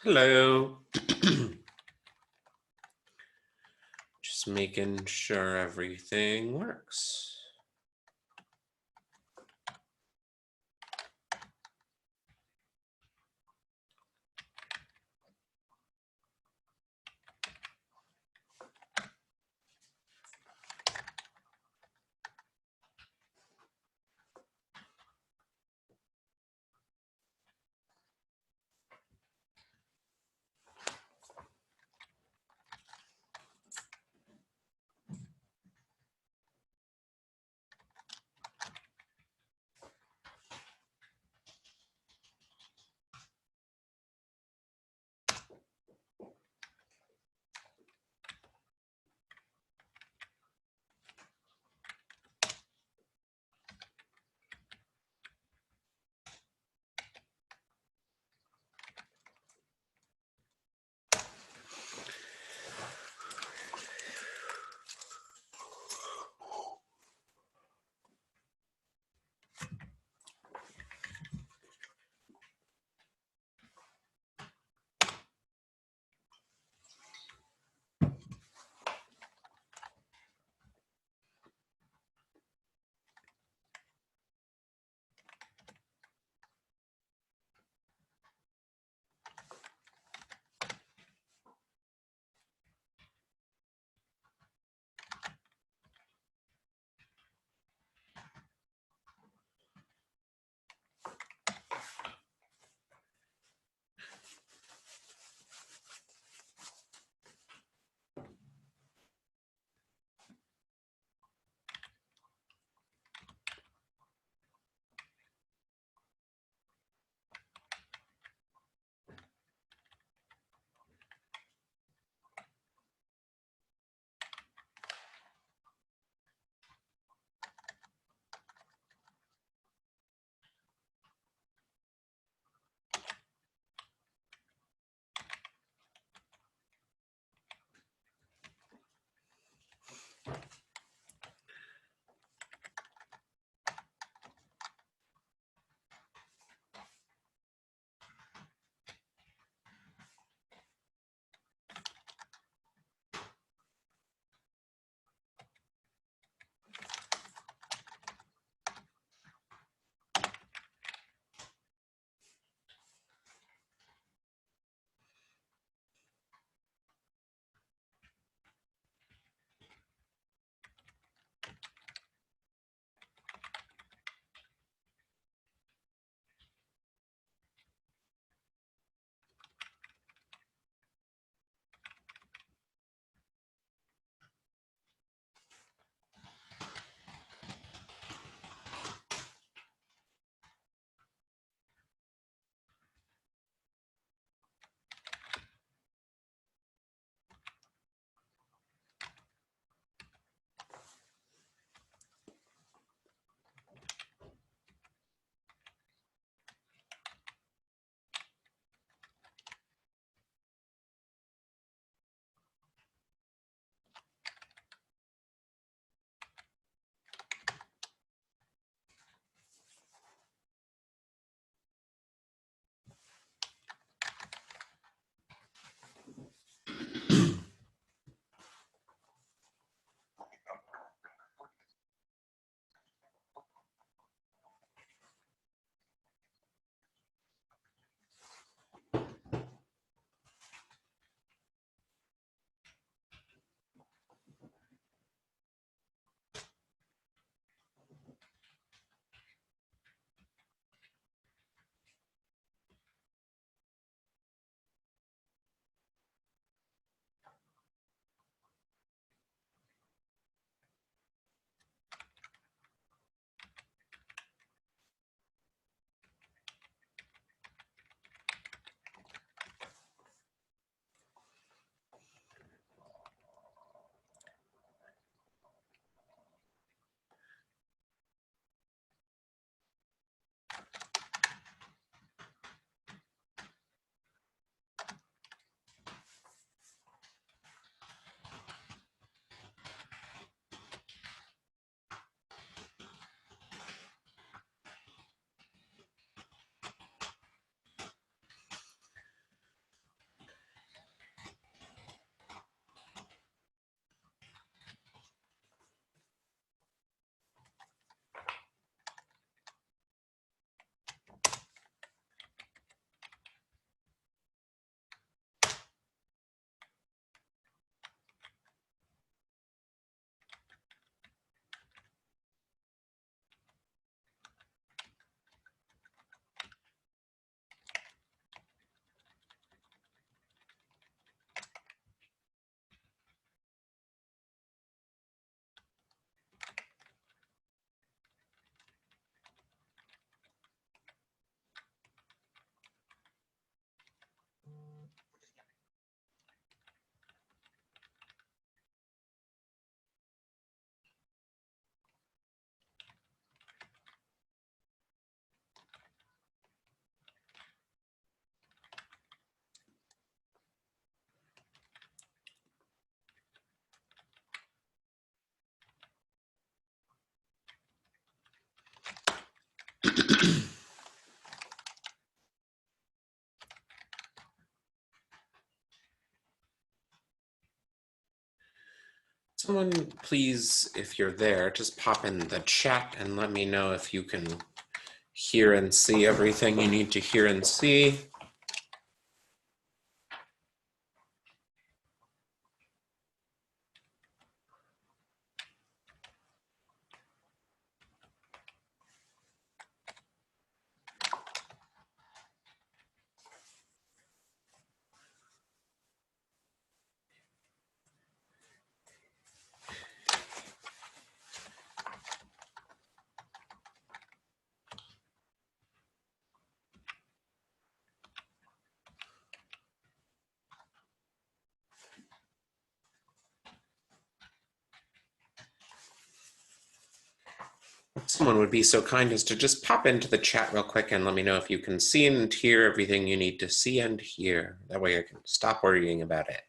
Hello. Just making sure everything works. someone please, if you're there, just pop in the chat and let me know if you can hear and see everything you need to hear and see. Someone would be so kind as to just pop into the chat real quick and let me know if you can see and hear everything you need to see and hear. That way I can stop worrying about it.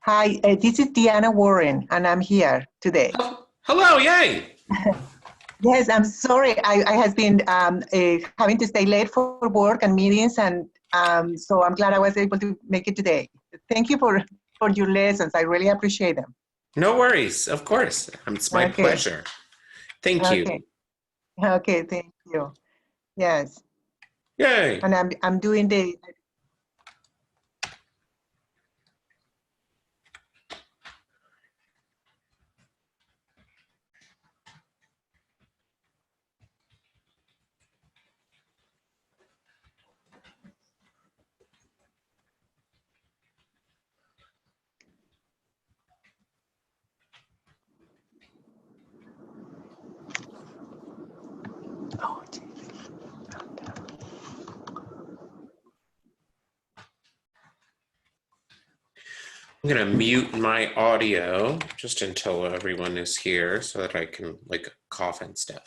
Hi, this is Deanna Warren, and I'm here today. Oh, hello, yay! Yes, I'm sorry. I has been having to stay late for work and meetings, and so I'm glad I was able to make it today. Thank you for your lessons. I really appreciate them. No worries, of course. It's my pleasure. Thank you. Okay, thank you. Yes. Yay! And I'm doing the I'm gonna mute my audio just until everyone is here so that I can cough and stuff.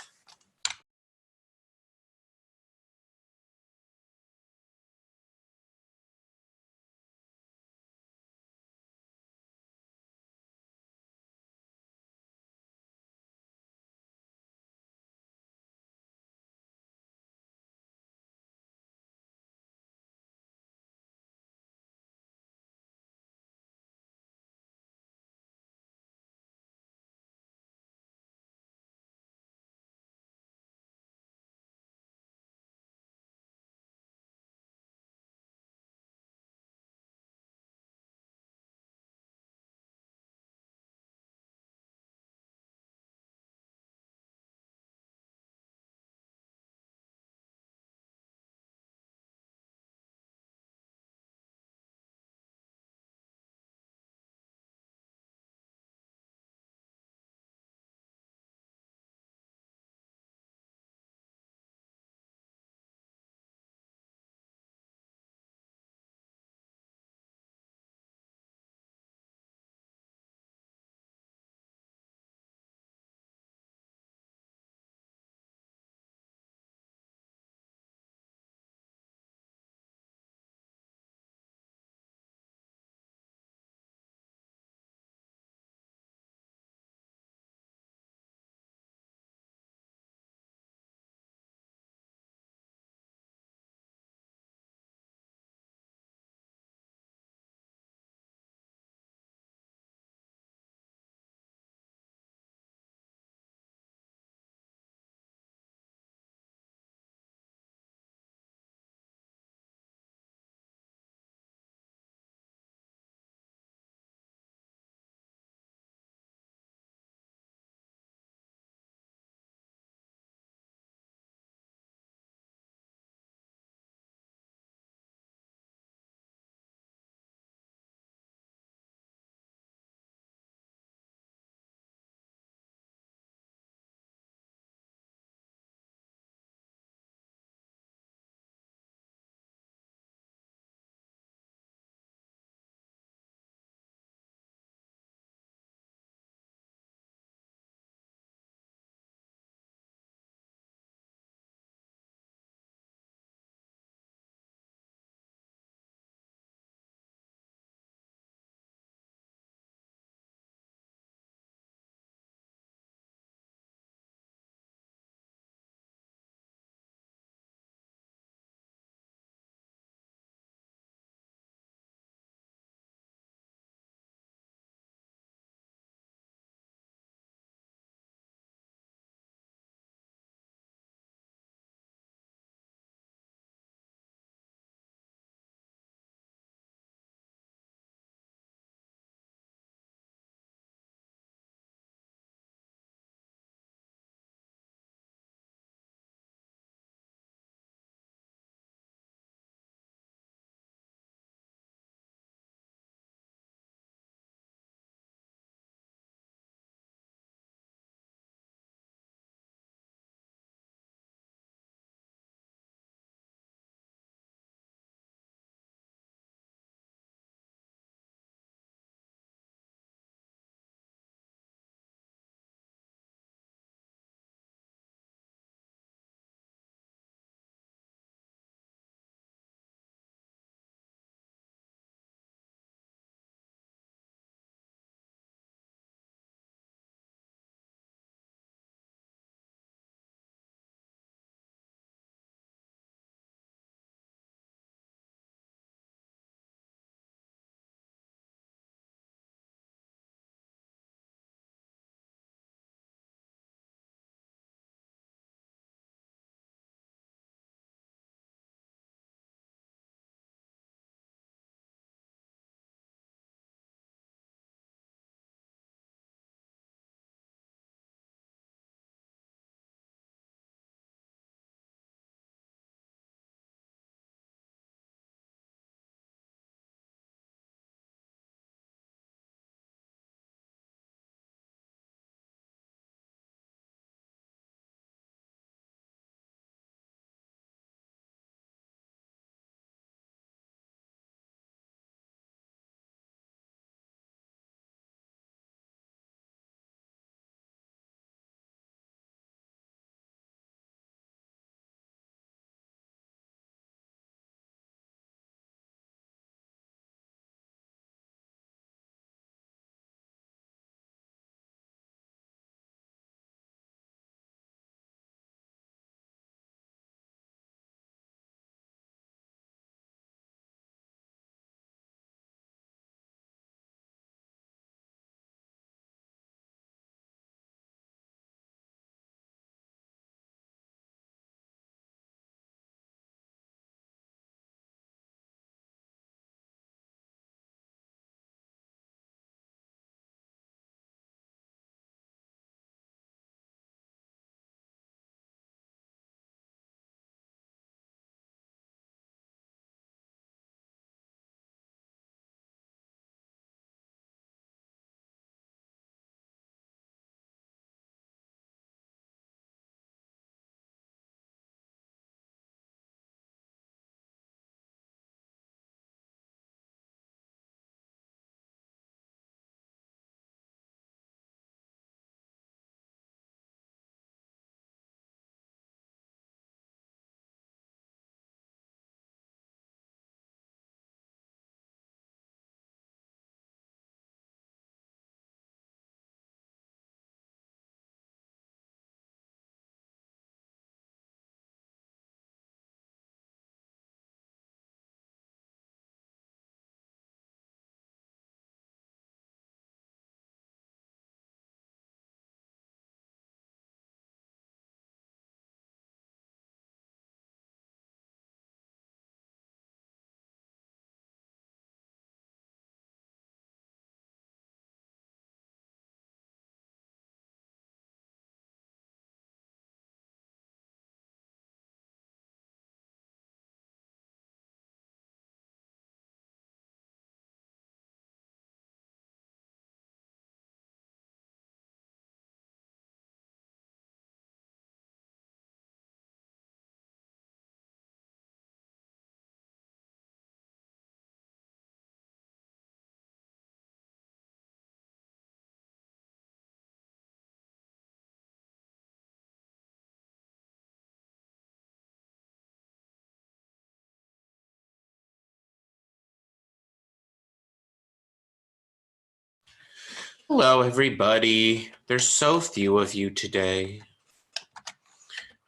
Hello, everybody. There's so few of you today.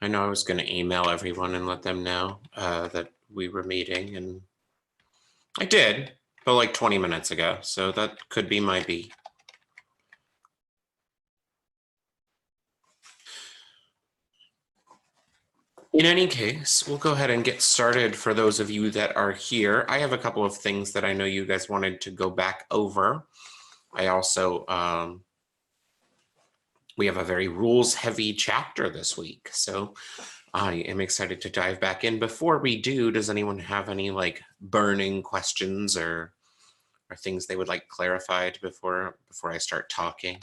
I know I was going to email everyone and let them know that we were meeting, and I did, but like 20 minutes ago, so that could be my B. In any case, we'll go ahead and get started for those of you that are here. I have a couple of things that I know you guys wanted to go back over. I also, we have a very rules-heavy chapter this week, so I am excited to dive back in. Before we do, does anyone have any like burning questions or things they would like clarified before I start talking?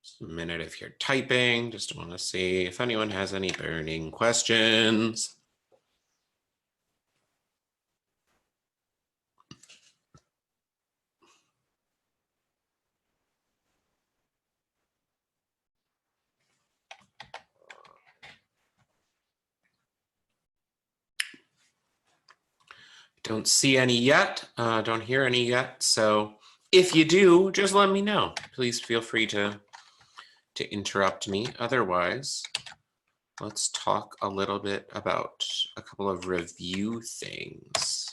Just a minute if you're typing, just want to see if anyone has any burning questions. Don't see any yet, don't hear any yet. So if you do, just let me know. Please feel free to interrupt me. Otherwise, let's talk a little bit about a couple of review things.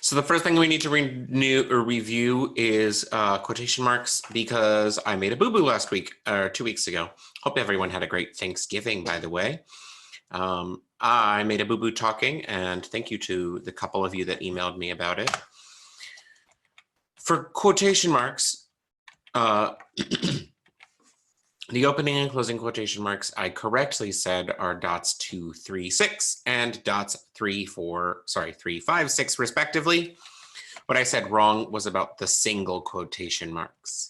So the first thing we need to review is quotation marks, because I made a boo-boo last week or 2 weeks ago. Hope everyone had a great Thanksgiving, by the way. I made a boo-boo talking, and thank you to the couple of you that emailed me about it. For quotation marks, the opening and closing quotation marks I correctly said are dots 2, 3, 6 and dots 3, 5, 6 respectively. What I said wrong was about the single quotation marks.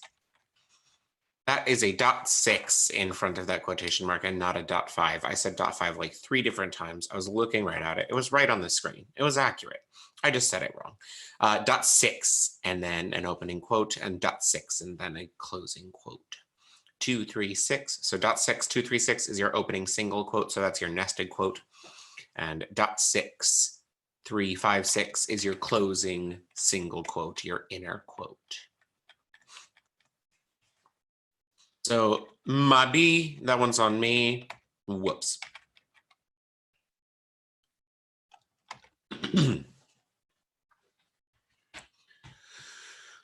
That is a dot 6 in front of that quotation mark and not a dot 5. I said dot 5 like 3 different times. I was looking right at it. It was right on the screen. It was accurate. I just said it wrong. Dot 6 and then an opening quote, and dot 6 and then a closing quote. 2, 3, 6. So dot 6, 2, 3, 6 is your opening single quote. So that's your nested quote. And dot 6, 3, 5, 6 is your closing single quote, your inner quote. So my B, that one's on me. Whoops.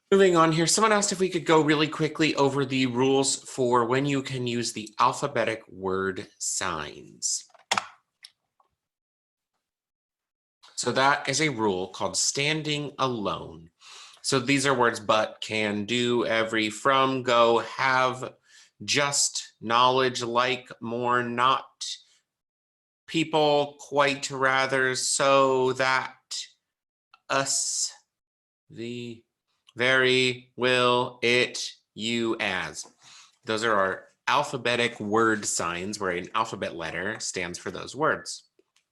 Moving on here, someone asked if we could go really quickly over the rules for when you can use the alphabetic word signs. So that is a rule called standing alone. So these are words but, can, do, every, from, go, have, just, knowledge, like, more, not, people, quite, rather, so, that, us, the, very, will, it, you, as. Those are our alphabetic word signs where an alphabet letter stands for those words.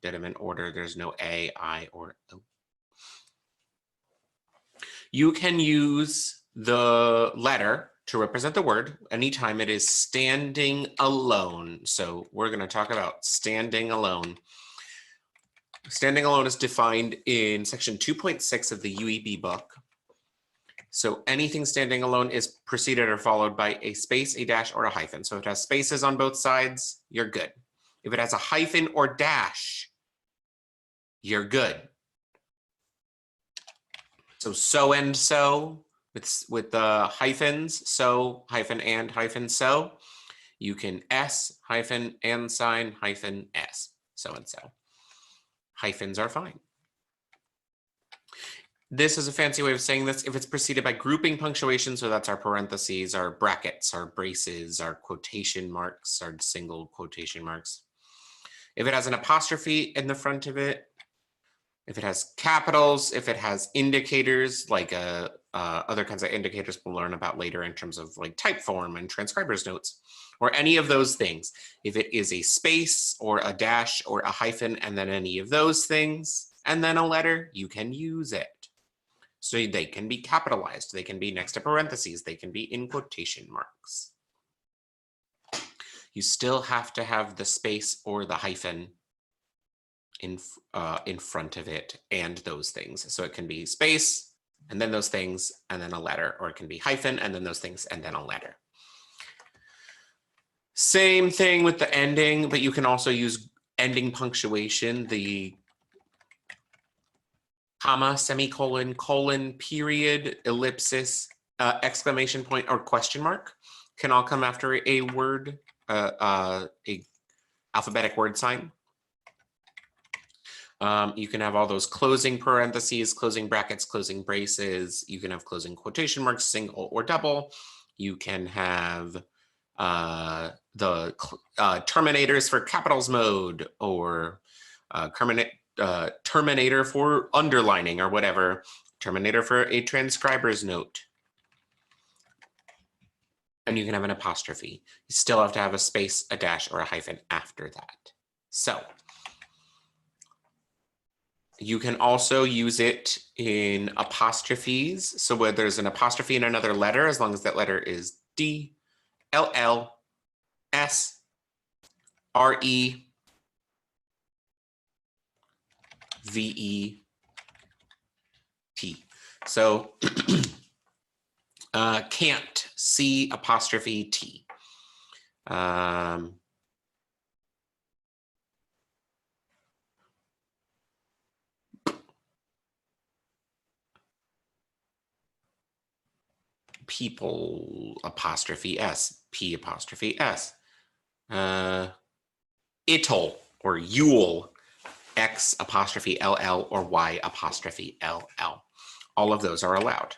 Did them in order, there's no A, I, or O. You can use the letter to represent the word anytime it is standing alone. So we're going to talk about standing alone. Standing alone is defined in section 2.6 of the UEB book. So anything standing alone is preceded or followed by a space, a dash, or a hyphen. So if it has spaces on both sides, you're good. If it has a hyphen or dash, you're good. So and so with the hyphens, so hyphen and hyphen so. You can S hyphen and sign hyphen S, so and so. Hyphens are fine. This is a fancy way of saying this. If it's preceded by grouping punctuation, so that's our parentheses, our brackets, our braces, our quotation marks, our single quotation marks. If it has an apostrophe in the front of it, if it has capitals, if it has indicators, like other kinds of indicators we'll learn about later in terms of like type form and transcriber's notes, or any of those things. If it is a space or a dash or a hyphen and then any of those things and then a letter, you can use it. So they can be capitalized, they can be next to parentheses, they can be in quotation marks. You still have to have the space or the hyphen in front of it and those things. So it can be space and then those things and then a letter, or it can be hyphen and then those things and then a letter. Same thing with the ending, but you can also use ending punctuation, the comma, semicolon, colon, period, ellipsis, exclamation point, or question mark can all come after a word, a alphabetic word sign. You can have all those closing parentheses, closing brackets, closing braces. You can have closing quotation marks, single or double. You can have the terminators for capitals mode, or terminator for underlining or whatever, terminator for a transcriber's note. And you can have an apostrophe. You still have to have a space, a dash, or a hyphen after that. So you can also use it in apostrophes. So where there's an apostrophe in another letter, as long as that letter is D, L, L, S, R, E, V, E, T. So can't, C apostrophe T. People apostrophe S, P apostrophe S. It'll or you'll, X apostrophe LL or Y apostrophe LL. All of those are allowed.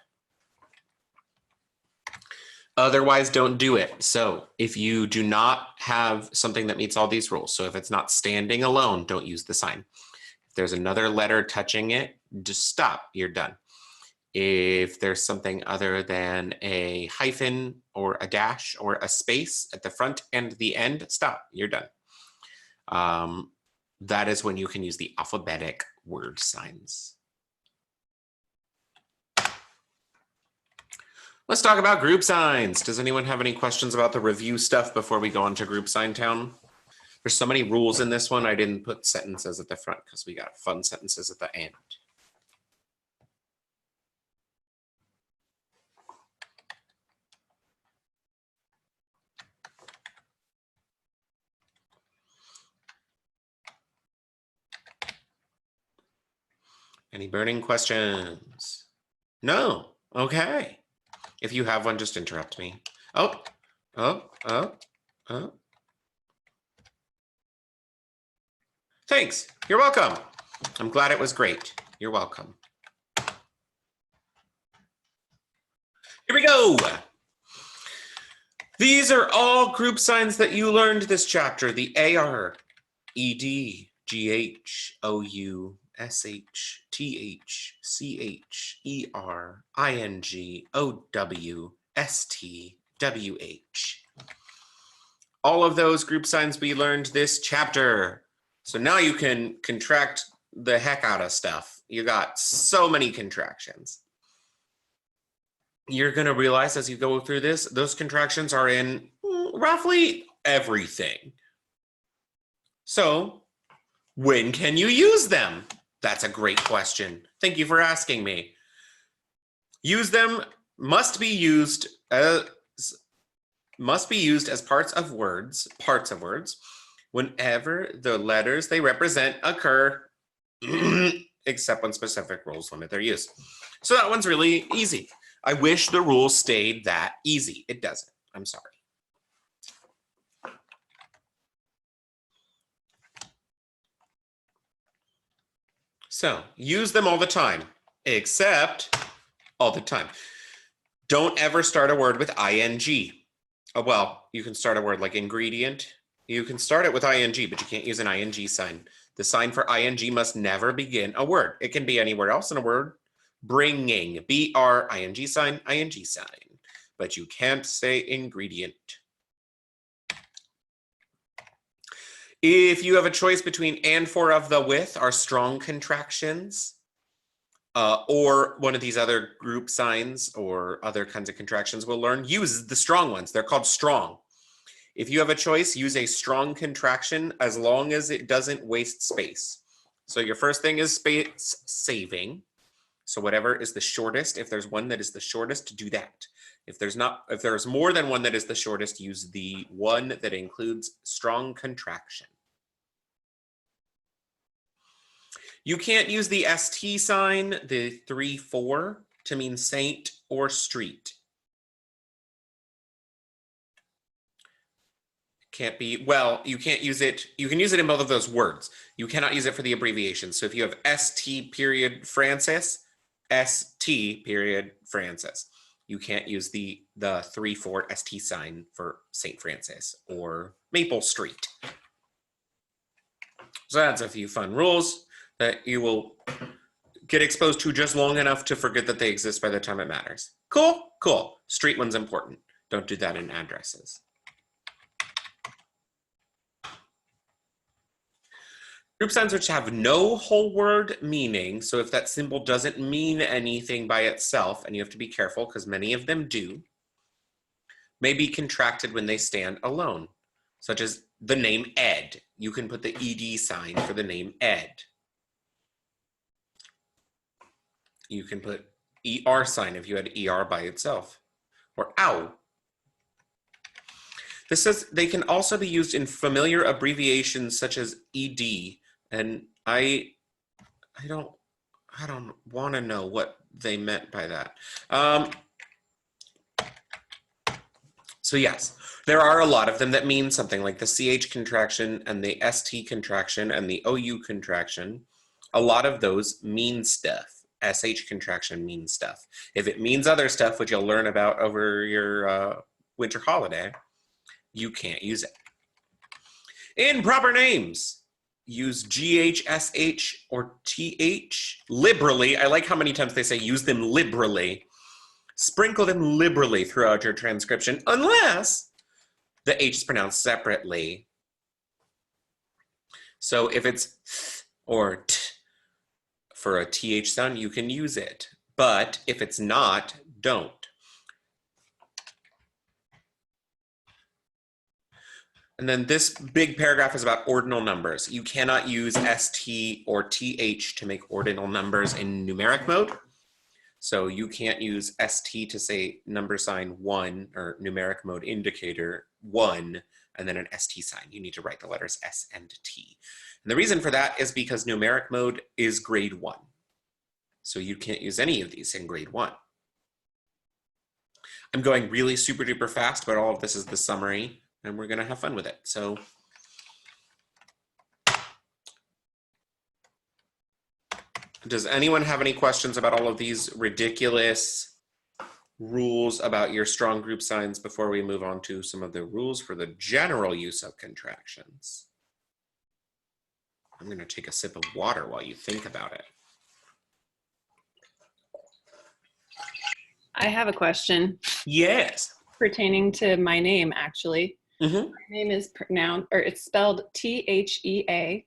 Otherwise, don't do it. So if you do not have something that meets all these rules, so if it's not standing alone, don't use the sign. If there's another letter touching it, just stop, you're done. If there's something other than a hyphen or a dash or a space at the front and the end, stop, you're done. That is when you can use the alphabetic word signs. Let's talk about group signs. Does anyone have any questions about the review stuff before we go on to group sign town? There's so many rules in this one. I didn't put sentences at the front because we got fun sentences at the end. Any burning questions? No. Okay. If you have one, just interrupt me. Oh. Thanks. You're welcome. I'm glad it was great. You're welcome. Here we go. These are all group signs that you learned this chapter. The AR, ED, GH, OU, SH, TH, CH, ER, ING, OW, ST, WH. All of those group signs we learned this chapter. So now you can contract the heck out of stuff. You got so many contractions. You're going to realize as you go through this, those contractions are in roughly everything. So when can you use them? That's a great question. Thank you for asking me. Use them must be used as parts of words, whenever the letters they represent occur, except when specific rules limit their use. So that one's really easy. I wish the rules stayed that easy. It doesn't. I'm sorry. So use them all the time, except all the time. Don't ever start a word with ing. Well, you can start a word like ingredient. You can start it with ing, but you can't use an ing sign. The sign for ing must never begin a word. It can be anywhere else in a word. Bringing, BR, ing sign, but you can't say ingredient. If you have a choice between and, for, of, the, with are strong contractions, or one of these other group signs or other kinds of contractions we'll learn, use the strong ones. They're called strong. If you have a choice, use a strong contraction as long as it doesn't waste space. So your first thing is space saving. So whatever is the shortest, if there's one that is the shortest, do that. If there's more than one that is the shortest, use the one that includes strong contraction. You can't use the ST sign, the 3-4, to mean saint or street. Can't be, well, you can't use it, you can use it in both of those words. You cannot use it for the abbreviation. So if you have ST period Francis, ST period Francis. You can't use the 3-4 ST sign for St. Francis or Maple Street. So that's a few fun rules that you will get exposed to just long enough to forget that they exist by the time it matters. Cool, cool. Street one's important. Don't do that in addresses. Group signs which have no whole word meaning, so if that symbol doesn't mean anything by itself, and you have to be careful because many of them do, may be contracted when they stand alone, such as the name Ed. You can put the ED sign for the name Ed. You can put ER sign if you had ER by itself, or ow. This says they can also be used in familiar abbreviations such as ED, and I don't want to know what they meant by that. So yes, there are a lot of them that mean something, like the CH contraction and the ST contraction and the OU contraction. A lot of those mean stuff. SH contraction means stuff. If it means other stuff, which you'll learn about over your winter holiday, you can't use it. In proper names, use GH, SH, or TH liberally. I like how many times they say use them liberally. Sprinkle them liberally throughout your transcription, unless the H is pronounced separately. So if it's th or t for a TH sound, you can use it. But if it's not, don't. And then this big paragraph is about ordinal numbers. You cannot use ST or TH to make ordinal numbers in numeric mode. So you can't use ST to say number sign 1 or numeric mode indicator 1 and then an ST sign. You need to write the letters S and T. And the reason for that is because numeric mode is grade 1. So you can't use any of these in grade 1. I'm going really super duper fast, but all of this is the summary and we're gonna have fun with it. So does anyone have any questions about all of these ridiculous rules about your strong group signs before we move on to some of the rules for the general use of contractions? I'm gonna take a sip of water while you think about it. I have a question. Yes. Pertaining to my name, actually. Mm-hmm. My name is pronounced, or it's spelled T-H-E-A,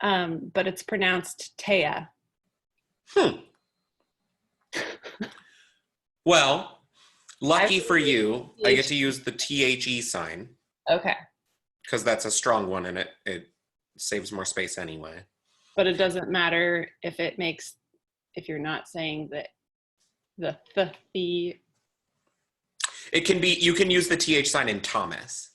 but it's pronounced Thea. Well, lucky for you, I get to use the THE sign. Okay. Because that's a strong one and it saves more space anyway. But it doesn't matter if it makes, if you're not saying that the. It can be, you can use the TH sign in Thomas.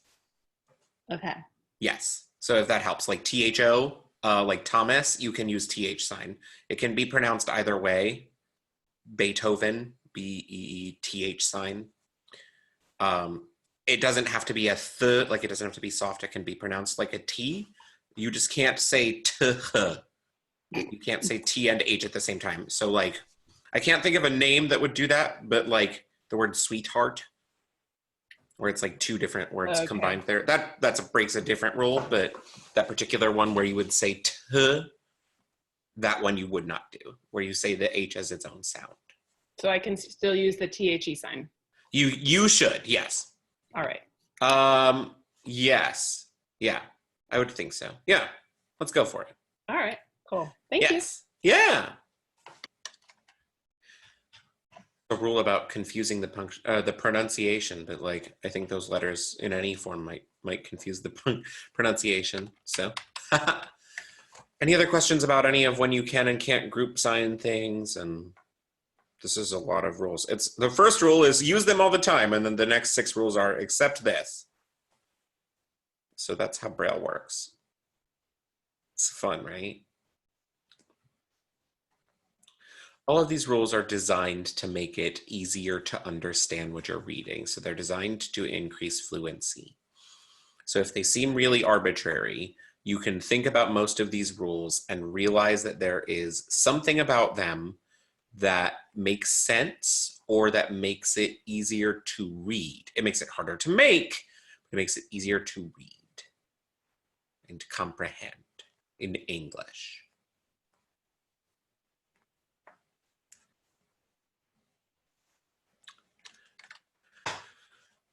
Okay. Yes. So if that helps, like THO, like Thomas, you can use TH sign. It can be pronounced either way. Beethoven, B-E-E-T-H sign. It doesn't have to be a th, like it doesn't have to be soft. It can be pronounced like a T. You just can't say t. You can't say T and H at the same time. So like, I can't think of a name that would do that, but like the word sweetheart, where it's like two different words combined there. That breaks a different rule, but that particular one where you would say t, that one you would not do, where you say the H as its own sound. So I can still use the THE sign. You should, yes. All right. Yes, yeah. I would think so. Yeah, let's go for it. All right, cool. Thank you. Yes. Yeah. A rule about confusing the pronunciation, but like I think those letters in any form might confuse the pronunciation. So, any other questions about any of when you can and can't group sign things? And this is a lot of rules. It's the first rule is use them all the time, and then the next 6 rules are except this. So that's how Braille works. It's fun, right? All of these rules are designed to make it easier to understand what you're reading. So they're designed to increase fluency. So if they seem really arbitrary, you can think about most of these rules and realize that there is something about them that makes sense or that makes it easier to read. It makes it harder to make, but it makes it easier to read and to comprehend in English.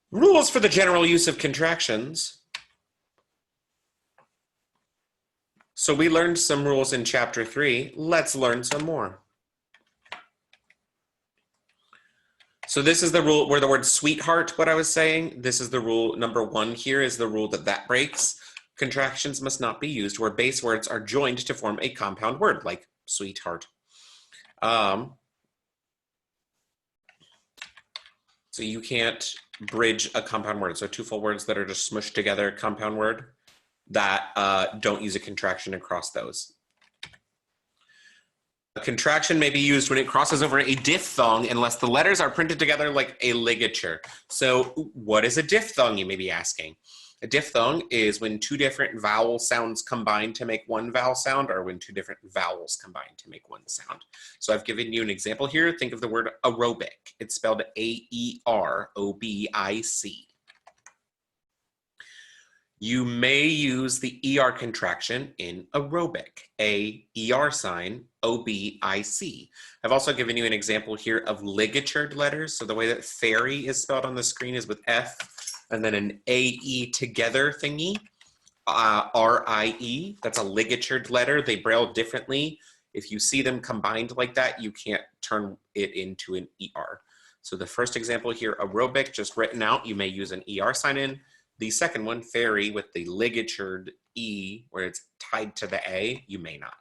Rules for the general use of contractions. So we learned some rules in chapter 3. Let's learn some more. So this is the rule where the word sweetheart, what I was saying, this is the rule number 1 here is the rule that breaks. Contractions must not be used where base words are joined to form a compound word like sweetheart. So you can't bridge a compound word. So 2 full words that are just smushed together, compound word, that don't use a contraction across those. A contraction may be used when it crosses over a diphthong unless the letters are printed together like a ligature. So what is a diphthong, you may be asking? A diphthong is when 2 different vowel sounds combine to make 1 vowel sound, or when 2 different vowels combine to make 1 sound. So I've given you an example here. Think of the word aerobic. It's spelled A-E-R-O-B-I-C. You may use the ER contraction in aerobic, A-E-R sign, O-B-I-C. I've also given you an example here of ligatured letters. So the way that fairy is spelled on the screen is with F, and then an A-E together thingy, R-I-E, that's a ligatured letter. They braille differently. If you see them combined like that, you can't turn it into an ER. So the first example here, aerobic, just written out, you may use an ER sign in. The second one, fairy, with the ligatured E, where it's tied to the A, you may not.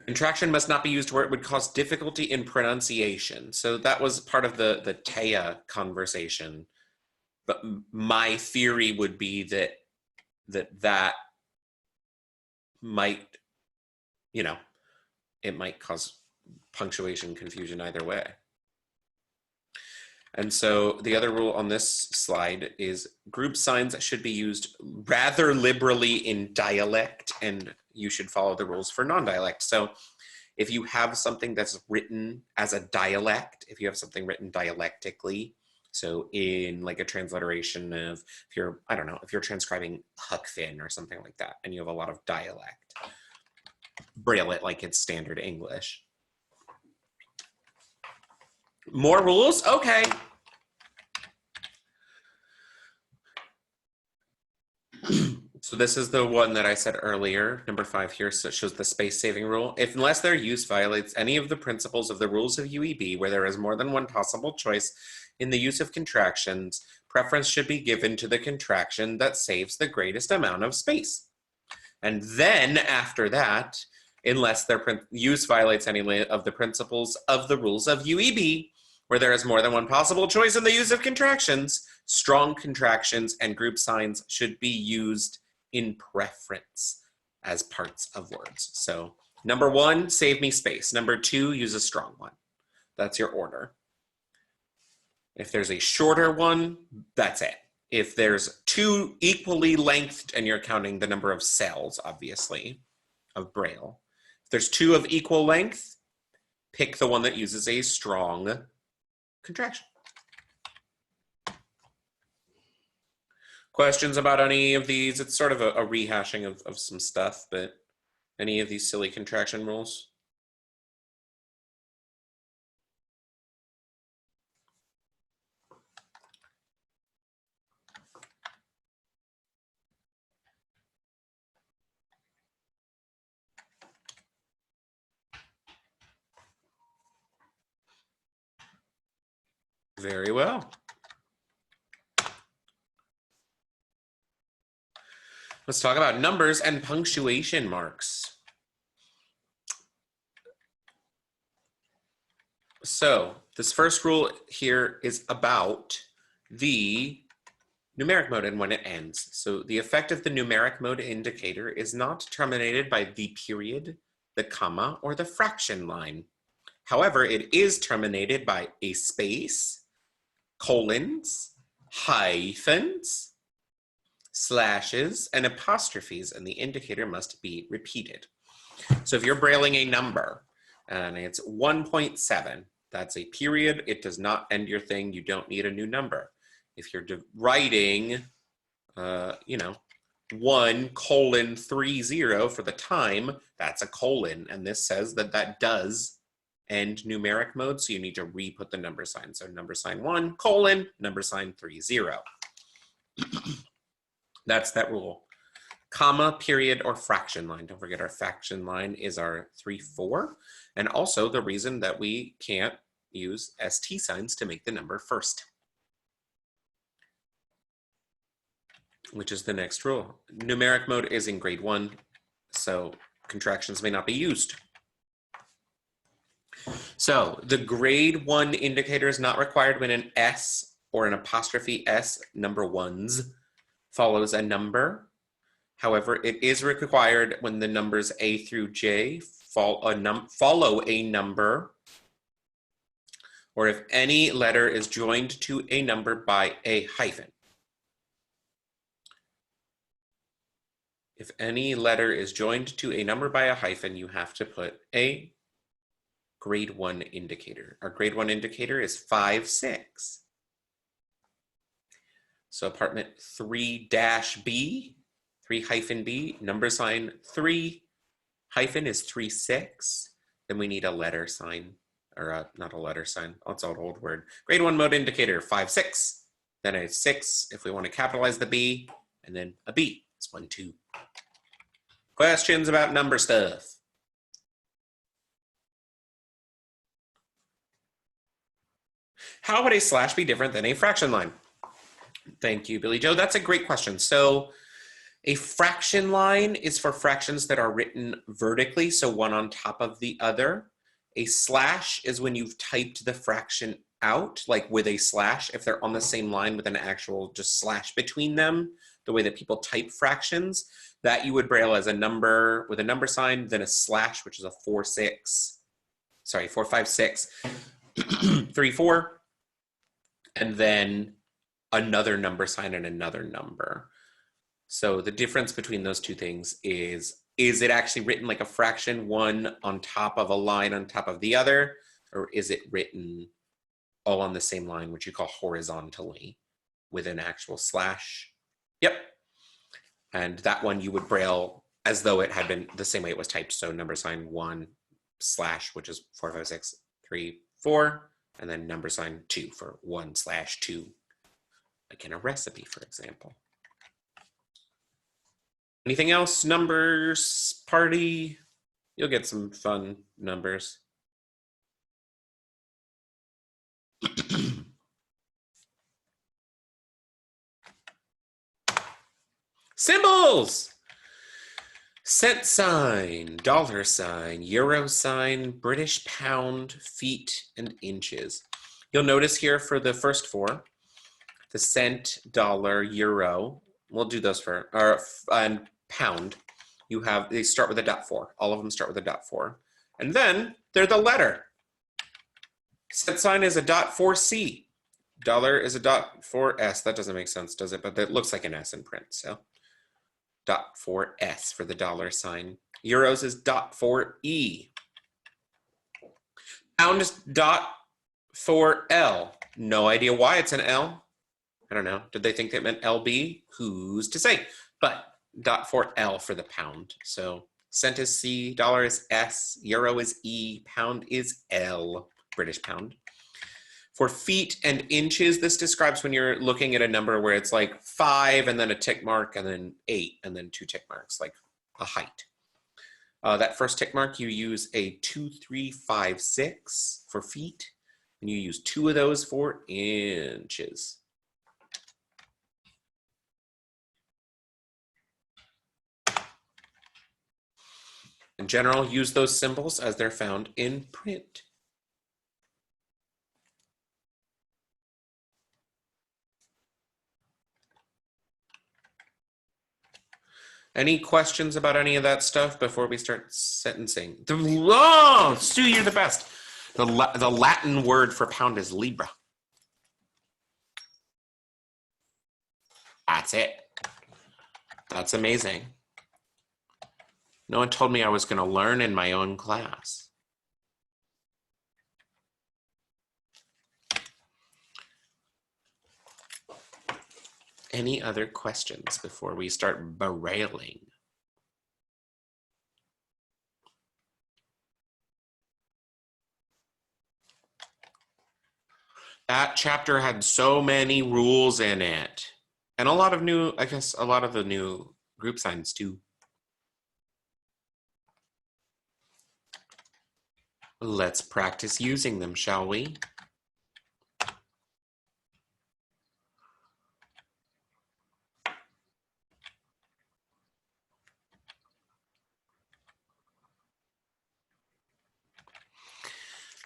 Contraction must not be used where it would cause difficulty in pronunciation. So that was part of the Taya conversation. But my theory would be that might, you know, it might cause punctuation confusion either way. And so the other rule on this slide is group signs should be used rather liberally in dialect, and you should follow the rules for non-dialect. So if you have something that's written as a dialect, if you have something written dialectically, so in like a transliteration of, if you're, I don't know, if you're transcribing Huck Finn or something like that, and you have a lot of dialect, braille it like it's standard English. More rules? Okay. So this is the one that I said earlier, number 5 here, so it shows the space saving rule. If unless their use violates any of the principles of the rules of UEB, where there is more than one possible choice in the use of contractions, preference should be given to the contraction that saves the greatest amount of space. And then after that, unless their use violates any of the principles of the rules of UEB, where there is more than one possible choice in the use of contractions, strong contractions and group signs should be used in preference as parts of words. So number 1, save me space. Number 2, use a strong one. That's your order. If there's a shorter one, that's it. If there's 2 equally lengthed, and you're counting the number of cells, obviously, of Braille. If there's 2 of equal length, pick the one that uses a strong contraction. Questions about any of these? It's sort of a rehashing of some stuff, but any of these silly contraction rules? Very well. Let's talk about numbers and punctuation marks. So this first rule here is about the numeric mode and when it ends. So the effect of the numeric mode indicator is not terminated by the period, the comma, or the fraction line. However, it is terminated by a space, colons, hyphens, slashes, and apostrophes, and the indicator must be repeated. So if you're brailing a number and it's 1.7, that's a period. It does not end your thing. You don't need a new number. If you're writing, 1:30 for the time, that's a colon. And this says that that does end numeric mode. So you need to re-put the number sign. So number sign 1, colon, number sign 30. That's that rule. Comma, period, or fraction line. Don't forget our fraction line is our 3-4. And also the reason that we can't use ST signs to make the number first, which is the next rule. Numeric mode is in grade 1, so contractions may not be used. So the grade 1 indicator is not required when an S or an apostrophe S, number ones, follows a number. However, it is required when the numbers A through J follow a number, or if any letter is joined to a number by a hyphen. If any letter is joined to a number by a hyphen, you have to put a grade 1 indicator. Our grade 1 indicator is 5-6. So apartment 3-B, 3-B, number sign 3 hyphen is 3-6. Then we need a letter sign, or not a letter sign, that's an old word. Grade 1 mode indicator, 5-6. Then a 6 if we want to capitalize the B, and then a B. It's 1-2. Questions about number stuff? How would a slash be different than a fraction line? Thank you, Billy Joe. That's a great question. So a fraction line is for fractions that are written vertically, so one on top of the other. A slash is when you've typed the fraction out, like with a slash, if they're on the same line with an actual just slash between them, the way that people type fractions, that you would braille as a number with a number sign, then a slash, which is a 4-5-6, 3-4, and then another number sign and another number. So the difference between those two things is it actually written like a fraction, one on top of a line on top of the other, or is it written all on the same line, which you call horizontally with an actual slash? Yep. And that one you would braille as though it had been the same way it was typed. So number sign 1 slash, which is 4-5-6-3-4, and then number sign 2 for 1/2, like in a recipe, for example. Anything else? Numbers, party? You'll get some fun numbers. Symbols! Cent sign, dollar sign, euro sign, British pound, feet, and inches. You'll notice here for the first 4, the cent, dollar, euro, we'll do those for, and pound, they start with a .4. All of them start with a .4. And then they're the letter. Cent sign is a .4C. Dollar is a .4S. That doesn't make sense, does it? But it looks like an S in print, so .4S for the dollar sign. Euros is .4E. Pound is .4L. No idea why it's an L. I don't know. Did they think they meant LB? Who's to say? But .4L for the pound. So cent is C, dollar is S, euro is E, pound is L, British pound. For feet and inches, this describes when you're looking at a number where it's like 5 and then a tick mark and then 8 and then 2 tick marks, like a height. That first tick mark, you use a 2, 3, 5, 6 for feet. And you use 2 of those for inches. In general, use those symbols as they're found in print. Any questions about any of that stuff before we start sentencing? Oh, Stu, you're the best. The Latin word for pound is libra. That's it. That's amazing. No one told me I was going to learn in my own class. Any other questions before we start berailing? That chapter had so many rules in it. And a lot of new, I guess, a lot of the new group signs too. Let's practice using them, shall we?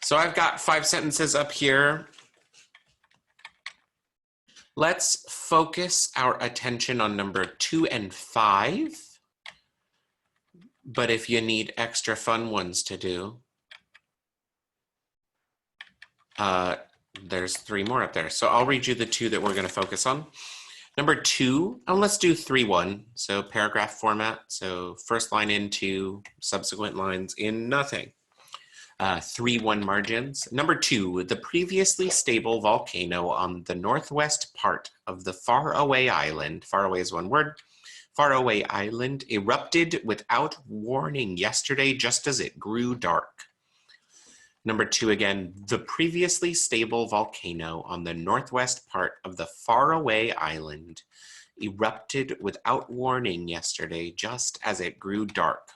So I've got 5 sentences up here. Let's focus our attention on number 2 and 5. But if you need extra fun ones to do, there's 3 more up there. So I'll read you the 2 that we're going to focus on. Number 2, and let's do 3-1. So paragraph format. So first line into, subsequent lines in nothing. 3-1 margins. Number 2, the previously stable volcano on the northwest part of the faraway island, faraway is one word, faraway island erupted without warning yesterday just as it grew dark. Number 2 again, the previously stable volcano on the northwest part of the faraway island erupted without warning yesterday just as it grew dark.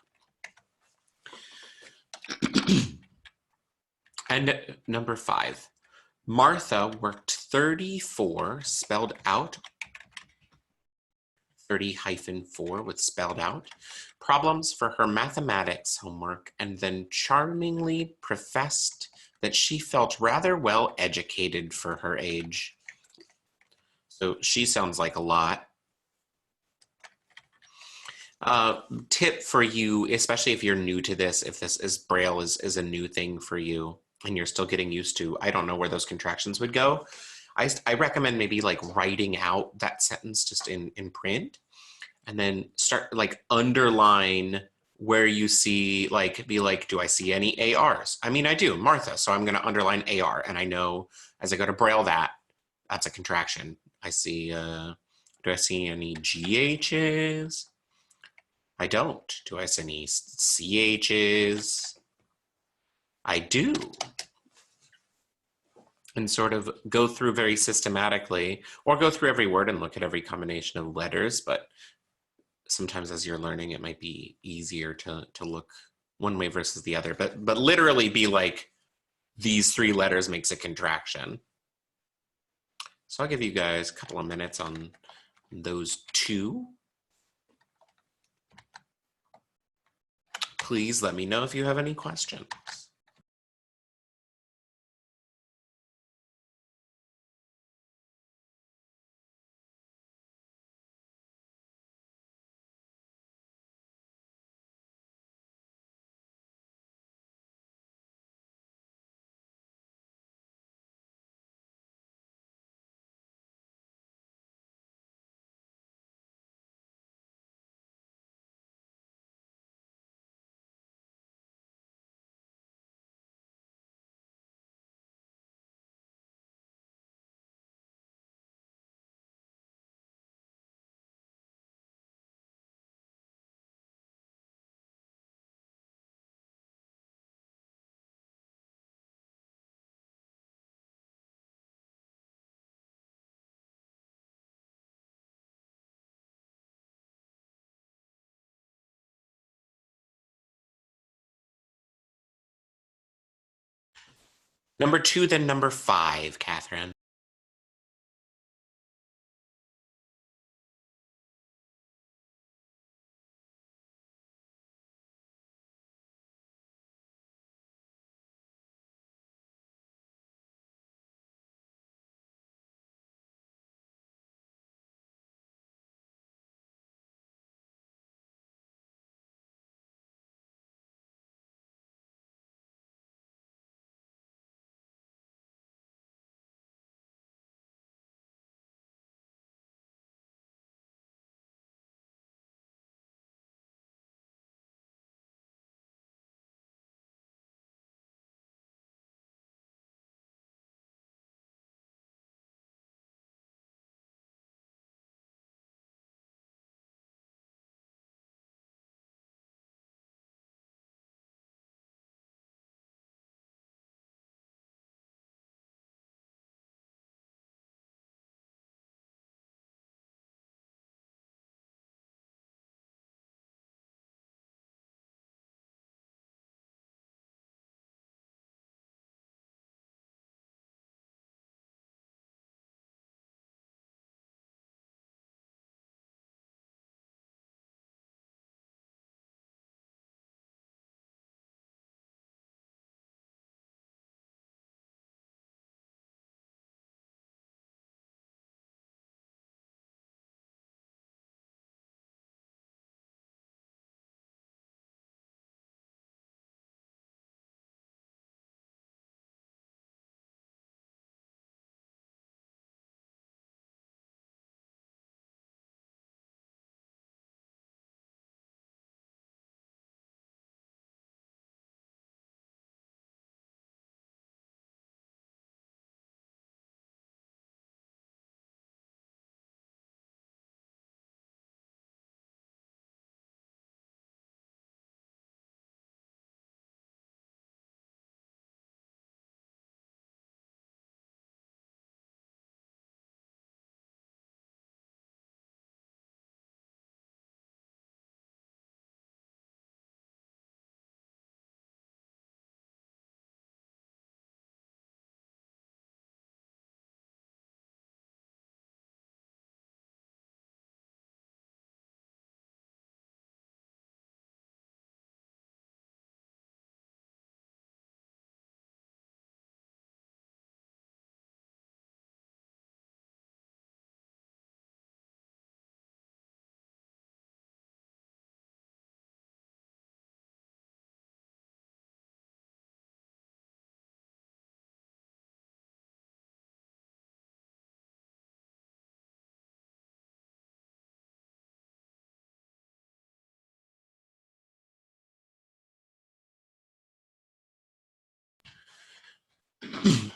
And number 5, Martha worked 34, spelled out, 30-4 with spelled out, problems for her mathematics homework, and then charmingly professed that she felt rather well educated for her age. So she sounds like a lot. Tip for you, especially if you're new to this, if this is Braille is a new thing for you and you're still getting used to, I don't know where those contractions would go. I recommend maybe like writing out that sentence just in print and then start like underline where you see, like, be like, do I see any ARs? I mean, I do, Martha, so I'm going to underline AR. And I know as I go to Braille that's a contraction. I see, do I see any GHs? I don't. Do I see any CHs? I do. And sort of go through very systematically, or go through every word and look at every combination of letters. But sometimes as you're learning, it might be easier to look one way versus the other. But literally be like, these 3 letters makes a contraction. So I'll give you guys a couple of minutes on those 2. Please let me know if you have any questions. Number 2, then number 5, Catherine.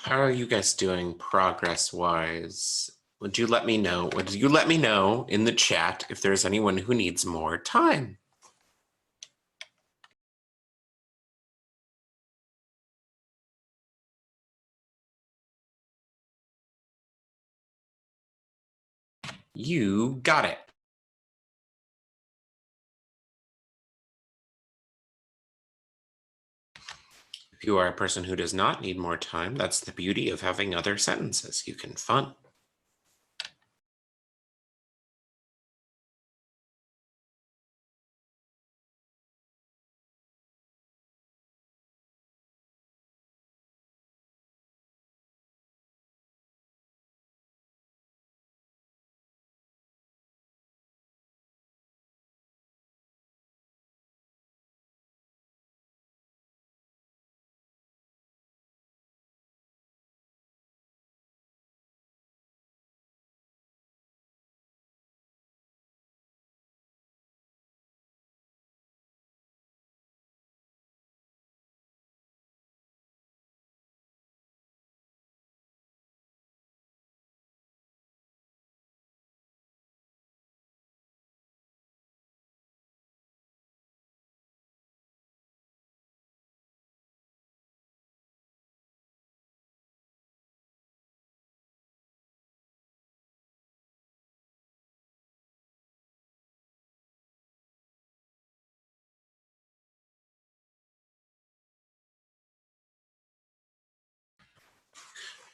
How are you guys doing progress-wise? Would you let me know in the chat if there's anyone who needs more time? You got it. If you are a person who does not need more time, that's the beauty of having other sentences you can fun.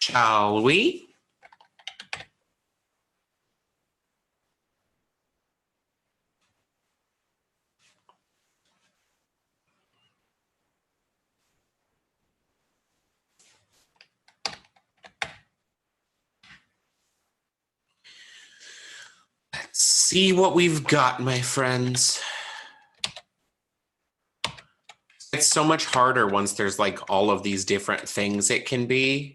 Shall we? Let's see what we've got, my friends. It's so much harder once there's like all of these different things it can be.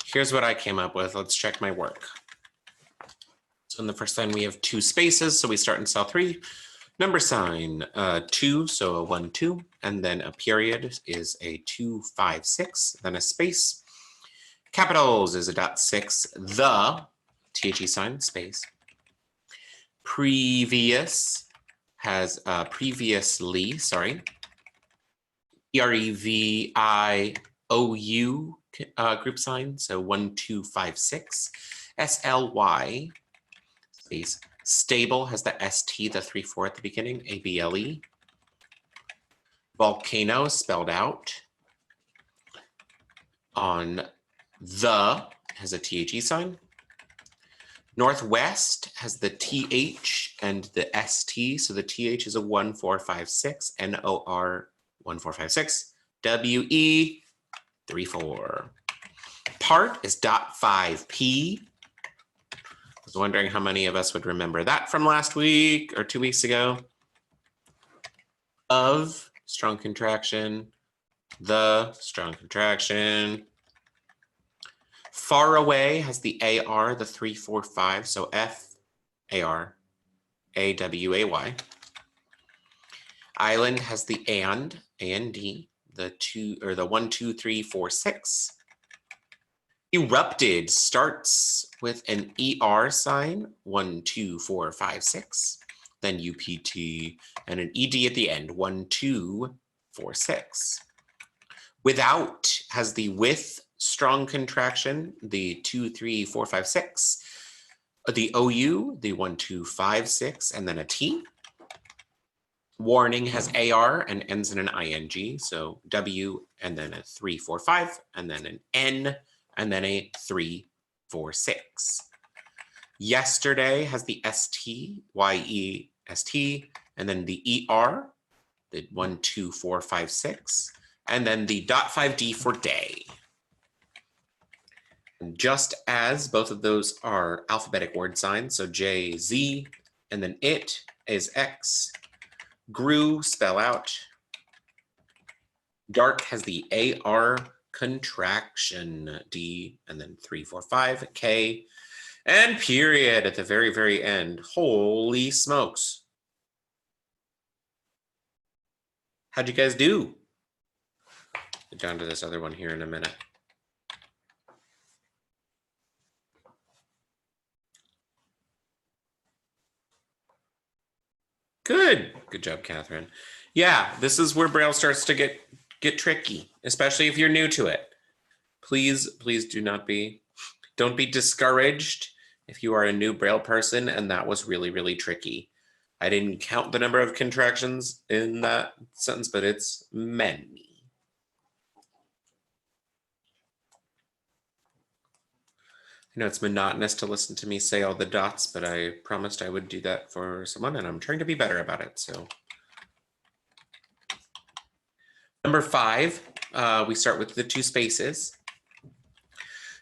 Here's what I came up with. Let's check my work. So in the first line, we have 2 spaces. So we start in cell 3. Number sign, 2, so a 1, 2. And then a period is a 2, 5, 6. Then a space. Capitals is a .6. The, THE sign, space. Previous has previously, sorry. PREVIOU group sign, so 1, 2, 5, 6. SLY, space. Stable has the ST, the 3, 4 at the beginning, ABLE. Volcano spelled out. On the has a THE sign. Northwest has the TH and the ST, so the TH is a 1, 4, 5, 6. NOR 1, 4, 5, 6. WE 3, 4. Part is .5P. I was wondering how many of us would remember that from last week or 2 weeks ago. Of, strong contraction. The, strong contraction. Far away has the AR, the 3, 4, 5, so F, AR, AWAY. Island has the AND, the 2, or the 1, 2, 3, 4, 6. Erupted starts with an ER sign, 1, 2, 4, 5, 6. Then UPT and an ED at the end, 1, 2, 4, 6. Without has the with strong contraction, the 2, 3, 4, 5, 6. The OU, the 1, 2, 5, 6, and then a T. Warning has AR and ends in an ING, so W and then a 3, 4, 5, and then an N, and then a 3, 4, 6. Yesterday has the ST, YE, ST, and then the ER, the 1, 2, 4, 5, 6, and then the .5D for day. And just as both of those are alphabetic word signs, so J, Z, and then it is X. Grew, spell out. Dark has the AR contraction, D, and then 3, 4, 5, K, and period at the very, very end. Holy smokes. How'd you guys do? Get down to this other one here in a minute. Good. Good job, Catherine. Yeah, this is where Braille starts to get tricky, especially if you're new to it. Please don't be discouraged if you are a new Braille person and that was really, really tricky. I didn't count the number of contractions in that sentence, but it's many. I know it's monotonous to listen to me say all the dots, but I promised I would do that for someone, and I'm trying to be better about it. So, number 5, we start with the 2 spaces.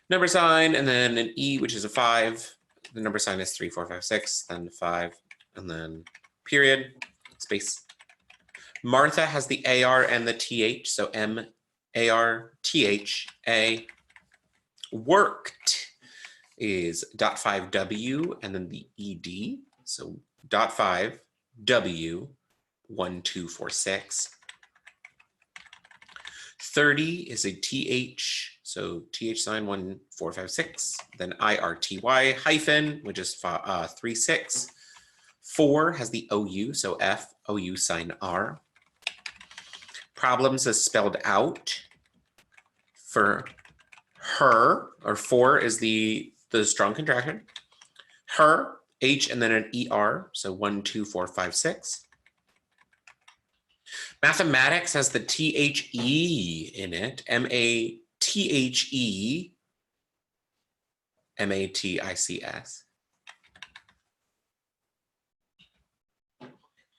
Number sign, and then an E, which is a 5. The number sign is 3, 4, 5, 6, then 5, and then period, space. Martha has the AR and the TH, so M-A-R-T-H-A. Worked is .5W and then the ED. So .5W, 1, 2, 4, 6. 30 is a TH, so TH sign 1, 4, 5, 6. Then IRTY hyphen, which is 3, 6. 4 has the OU, so F, OU sign R. Problems is spelled out. For her, or 4 is the strong contraction. Her, H, and then an ER, so 1, 2, 4, 5, 6. Mathematics has the THE in it, MAT, THEMATICS.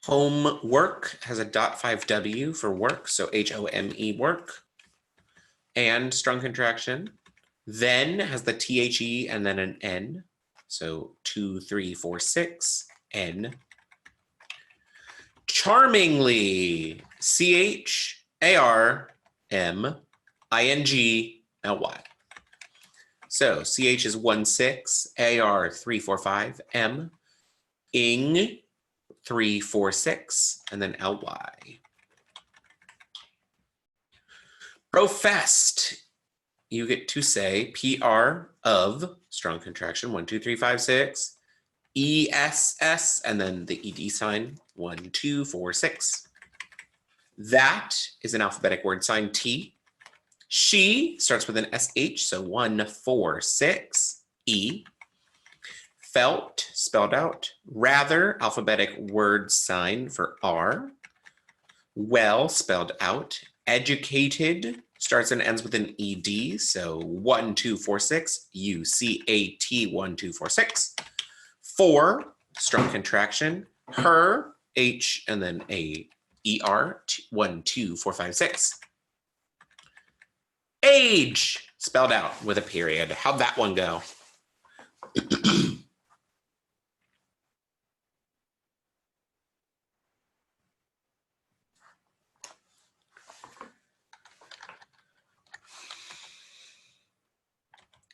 Homework has a .5W for work, so HOME work. And strong contraction. Then has the THE and then an N. So 2, 3, 4, 6, N. Charmingly, CHARMINGLY. So CH is 1, 6, AR 3, 4, 5, M, ing 3, 4, 6, and then LY. Professed, you get to say PR of strong contraction 1, 2, 3, 5, 6, ESS, and then the ED sign 1, 2, 4, 6. That is an alphabetic word sign T. She starts with an SH, so 1, 4, 6, E. Felt, spelled out. Rather, alphabetic word sign for R. Well, spelled out. Educated, starts and ends with an ED, so 1, 2, 4, 6, UCAT 1, 2, 4, 6. 4, strong contraction. Her, H, and then a ER, 1, 2, 4, 5, 6. Age, spelled out with a period. How'd that one go?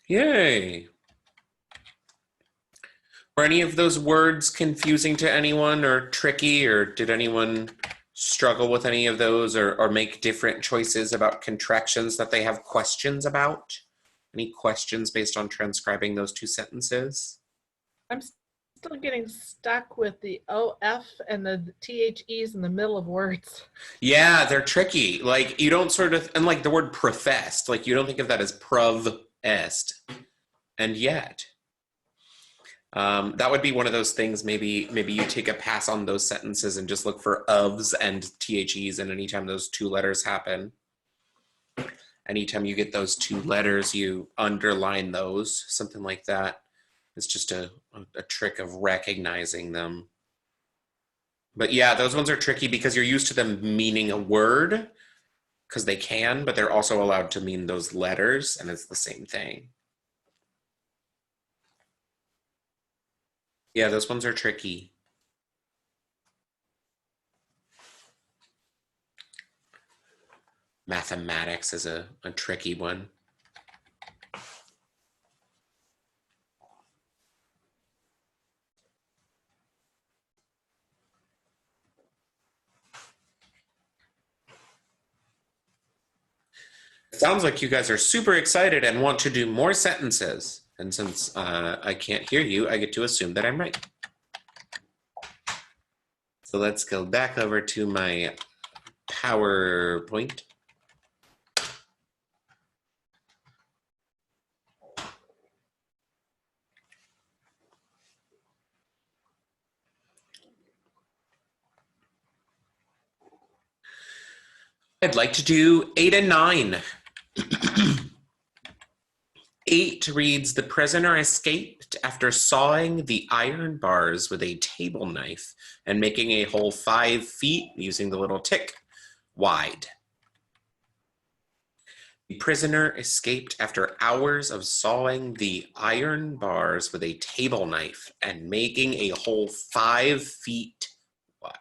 Yay. Were any of those words confusing to anyone or tricky, or did anyone struggle with any of those or make different choices about contractions that they have questions about? Any questions based on transcribing those two sentences? I'm still getting stuck with the OF and the THEs in the middle of words. Yeah, they're tricky. Like you don't sort of, and like the word professed, like you don't think of that as prov-est, and yet. That would be one of those things, maybe you take a pass on those sentences and just look for ofs and THEs, and anytime those two letters happen, anytime you get those two letters, you underline those, something like that. It's just a trick of recognizing them. But yeah, those ones are tricky because you're used to them meaning a word, because they can, but they're also allowed to mean those letters, and it's the same thing. Yeah, those ones are tricky. Mathematics is a tricky one. It sounds like you guys are super excited and want to do more sentences. And since I can't hear you, I get to assume that I'm right. So let's go back over to my PowerPoint. I'd like to do 8 and 9. 8 reads, the prisoner escaped after sawing the iron bars with a table knife and making a hole 5 feet using the little tick wide. The prisoner escaped after hours of sawing the iron bars with a table knife and making a hole 5 feet wide.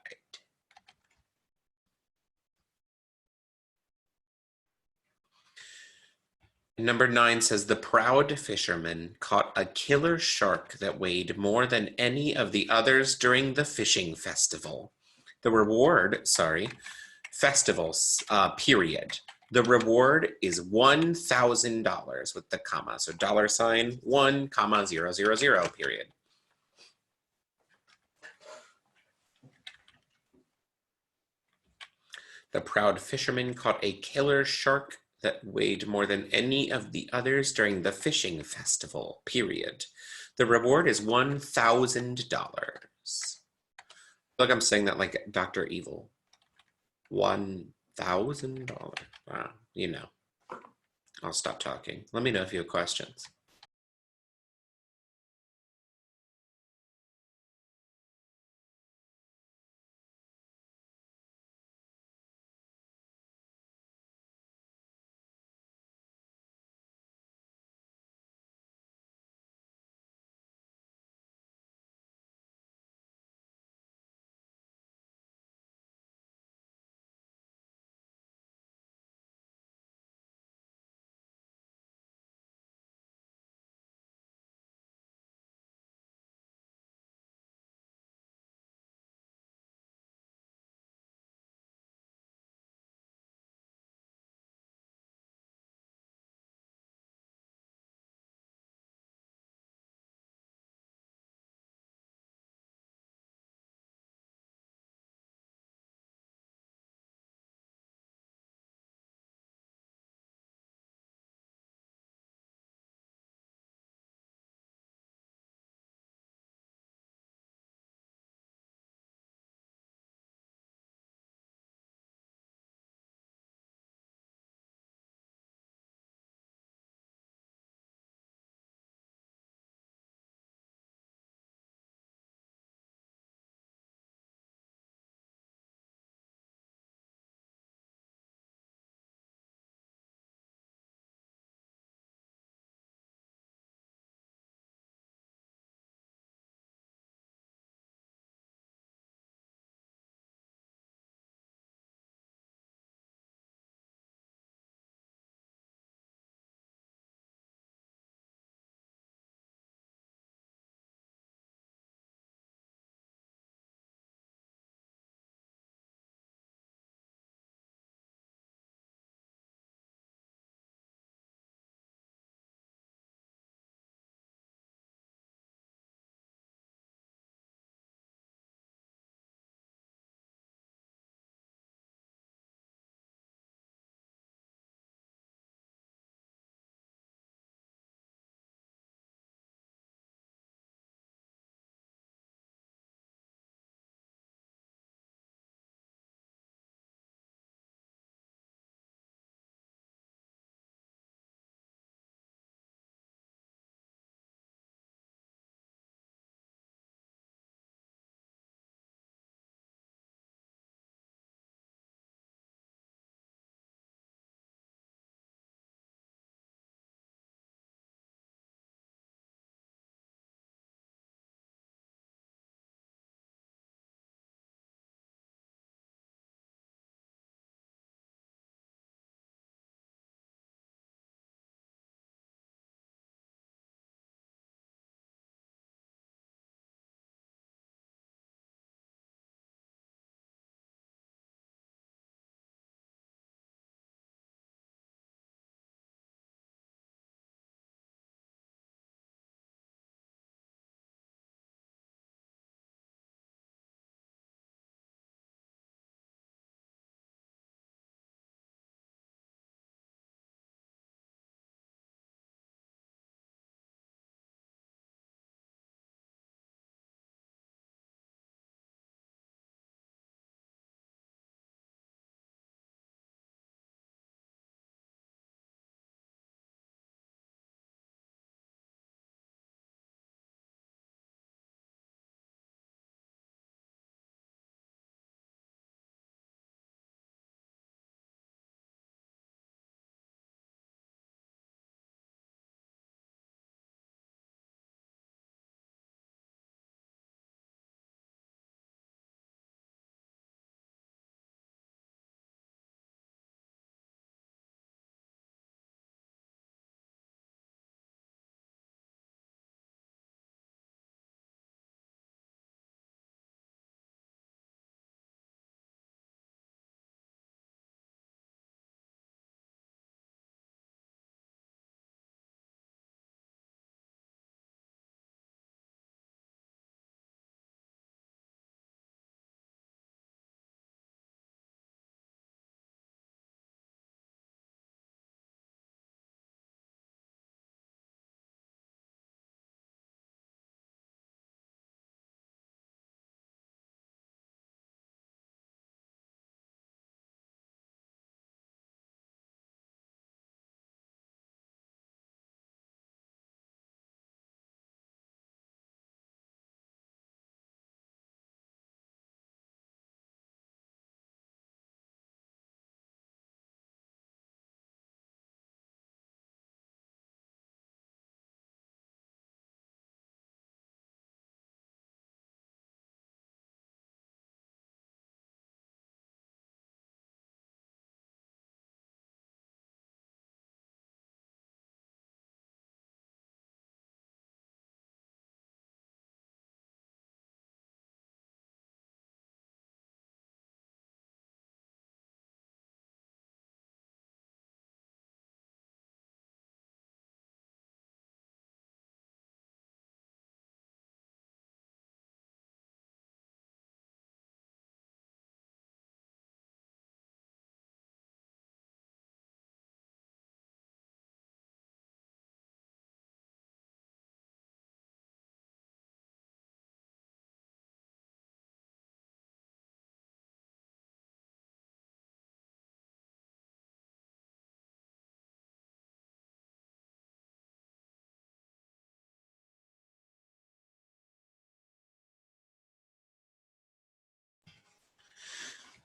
Number 9 says, the proud fisherman caught a killer shark that weighed more than any of the others during the fishing festival. The reward, festivals, period. The reward is $1,000 with the comma. So $1,000,000, period. The proud fisherman caught a killer shark that weighed more than any of the others during the fishing festival, period. The reward is $1,000. Look, I'm saying that like Dr. Evil. $1,000. Wow, you know. I'll stop talking. Let me know if you have questions.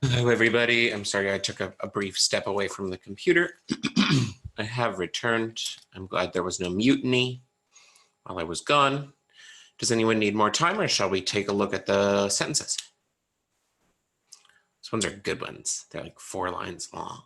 Hello, everybody. I'm sorry I took a brief step away from the computer. I have returned. I'm glad there was no mutiny while I was gone. Does anyone need more time, or shall we take a look at the sentences? These ones are good ones. They're like 4 lines long.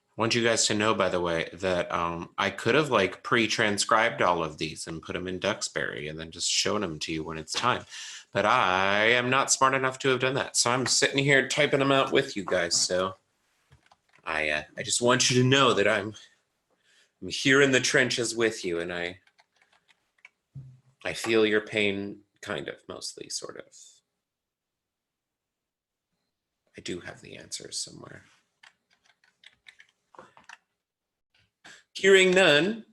I want you guys to know, by the way, that I could have like pre-transcribed all of these and put them in Duxbury and then just shown them to you when it's time. But I am not smart enough to have done that. So I'm sitting here typing them out with you guys. So I just want you to know that I'm here in the trenches with you, and I feel your pain, kind of, mostly, sort of. I do have the answers somewhere. Hearing none,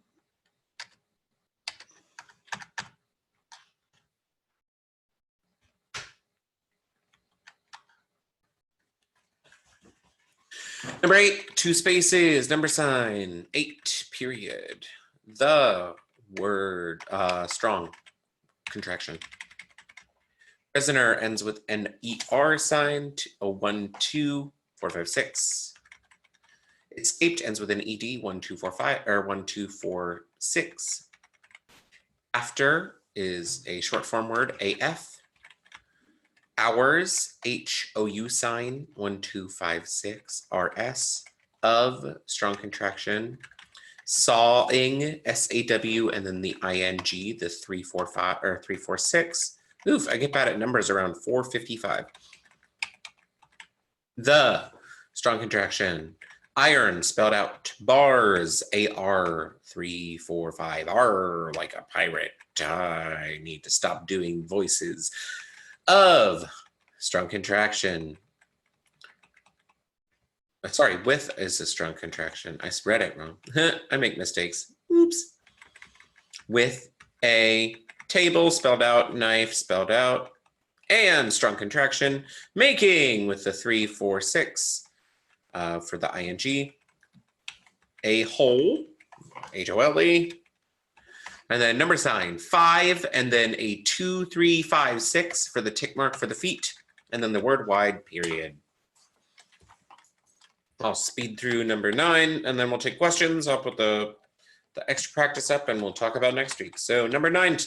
number 8, 2 spaces, number sign, 8, period. The word, strong, contraction. Prisoner ends with an ER sign, a 1, 2, 4, 5, 6. Escaped ends with an ED, 1, 2, 4, 5, or 1, 2, 4, 6. After is a short form word, AF. Hours, HOU sign, 1, 2, 5, 6, RS. Of, strong contraction. Sawing, SAW, and then the ING, the 3, 4, 5, or 3, 4, 6. Oof, I get bad at numbers around 455. The, strong contraction. Iron, spelled out. Bars, AR, 3, 4, 5, R, like a pirate. I need to stop doing voices. Of, strong contraction. Sorry, with is a strong contraction. I read it wrong. I make mistakes. Oops. With a table, spelled out. Knife, spelled out. And strong contraction. Making with the 3, 4, 6. For the ING, a hole, HOLE, and then number sign 5, and then a 2, 3, 5, 6 for the tick mark for the feet, and then the word wide, period. I'll speed through number 9, and then we'll take questions. I'll put the extra practice up, and we'll talk about next week. So number 9,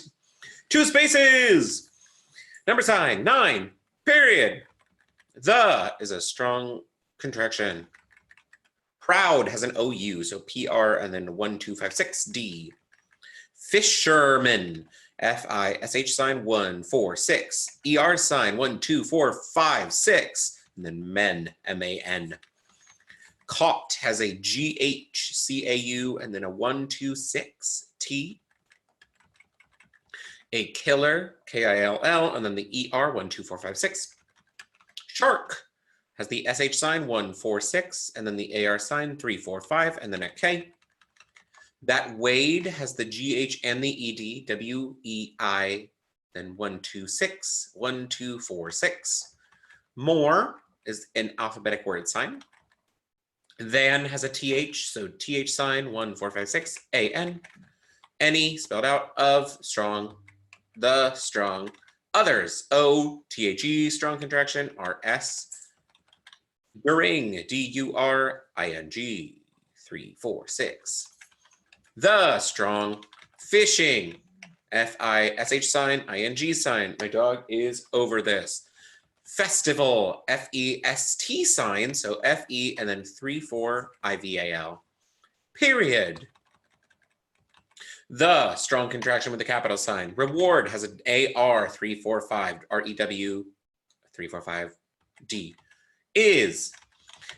2 spaces. Number sign 9, period. The is a strong contraction. Proud has an OU, so PR, and then 1, 2, 5, 6, D. Fisherman, FISH sign, 1, 4, 6. ER sign, 1, 2, 4, 5, 6. And then men, MAN. Caught has a GH, CAU, and then a 1, 2, 6, T. A killer, KILL, and then the ER, 1, 2, 4, 5, 6. Shark has the SH sign, 1, 4, 6, and then the AR sign, 3, 4, 5, and then a K. That Wade has the GH and the ED, WEI, then 1, 2, 6, 1, 2, 4, 6. More is an alphabetic word sign. Than has a TH, so TH sign, 1, 4, 5, 6, AN. Any, spelled out, of, strong, the, strong. Others, O, THE, strong contraction, RS. During, DURING, 3, 4, 6. The, strong. Fishing, FISH sign, ING sign. My dog is over this. Festival, FEST sign, so FE, and then 3, 4, IVAL. Period. The, strong contraction with the capital sign. Reward has an AR, 3, 4, 5, REW, 3, 4, 5, D. Is.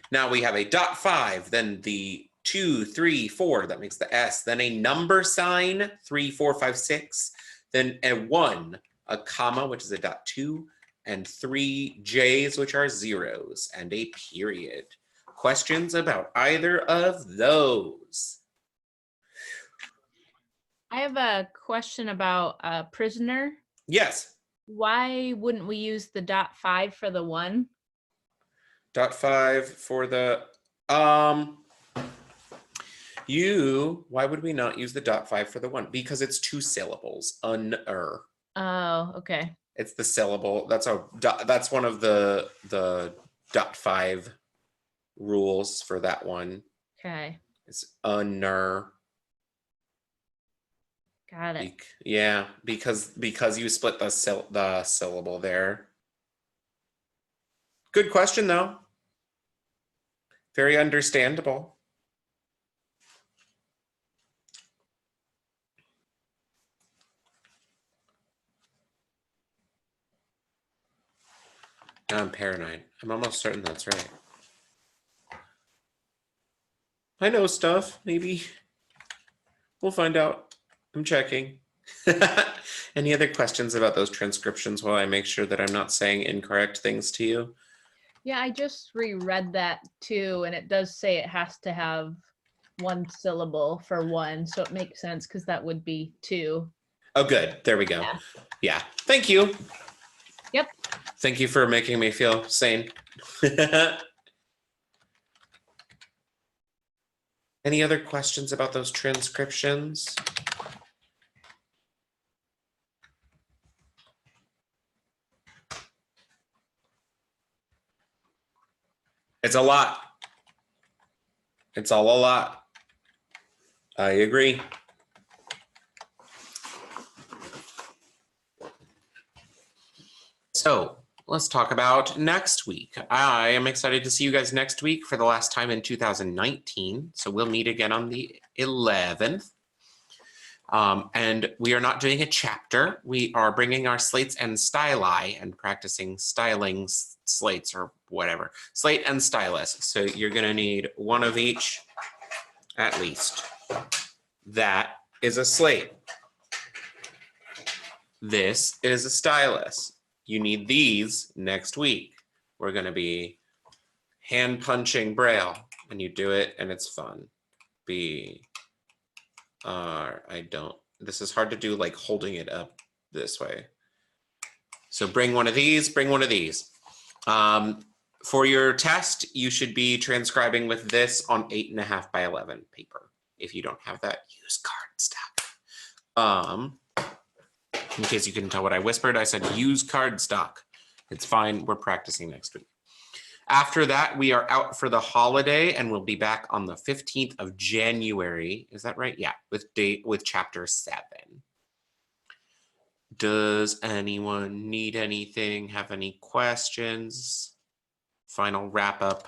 Now we have a dot 5, then the 2, 3, 4, that makes the S, then a number sign, 3, 4, 5, 6, then a 1, a comma, which is a dot 2, and 3 J's, which are zeros, and a period. Questions about either of those? I have a question about prisoner. Yes. Why wouldn't we use the dot 5 for the 1? Dot 5 for the, Why would we not use the .5 for the 1? Because it's 2 syllables. Oh, okay. It's the syllable. That's one of the .5 rules for that one. Okay. It's unner. Got it. Yeah, because you split the syllable there. Good question though. Very understandable. Now I'm paranoid. I'm almost certain that's right. I know stuff, maybe. We'll find out. I'm checking. Any other questions about those transcriptions while I make sure that I'm not saying incorrect things to you? Yeah, I just reread that too, and it does say it has to have 1 syllable for 1, so it makes sense because that would be 2. Oh, good. There we go. Yeah. Thank you. Yep. Thank you for making me feel sane. Any other questions about those transcriptions? It's a lot. It's all a lot. I agree. So let's talk about next week. I am excited to see you guys next week for the last time in 2019. So we'll meet again on the 11th. And we are not doing a chapter. We are bringing our slates and styli and practicing styling slates or whatever. Slate and stylus. So you're going to need one of each at least. That is a slate. This is a stylus. You need these next week. We're going to be hand punching Braille, and you do it, and it's fun. This is hard to do like holding it up this way. So bring one of these, bring one of these. For your test, you should be transcribing with this on 8.5 by 11 paper. If you don't have that, use cardstock. In case you couldn't tell what I whispered, I said use cardstock. It's fine. We're practicing next week. After that, we are out for the holiday, and we'll be back on the 15th of January. Is that right? Yeah, with chapter 7. Does anyone need anything? Have any questions? Final wrap up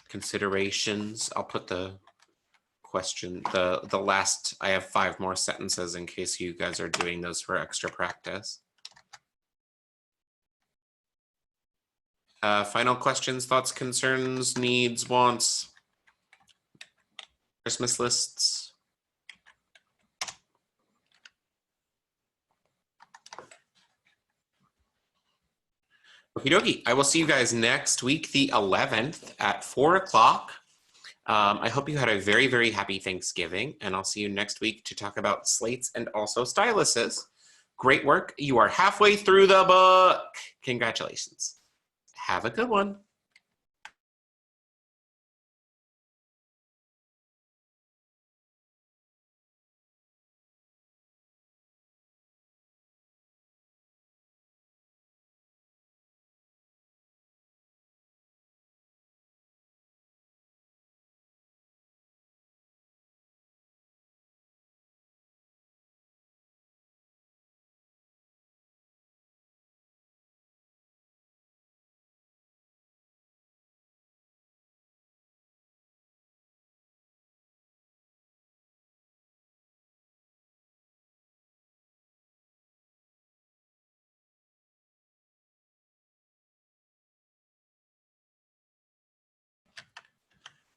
considerations. I'll put the question, the last, I have 5 more sentences in case you guys are doing those for extra practice. Final questions, thoughts, concerns, needs, wants, Christmas lists. Okie dokie. I will see you guys next week, the 11th at 4 o'clock. I hope you had a very, very happy Thanksgiving, and I'll see you next week to talk about slates and also styluses. Great work. You are halfway through the book. Congratulations. Have a good one.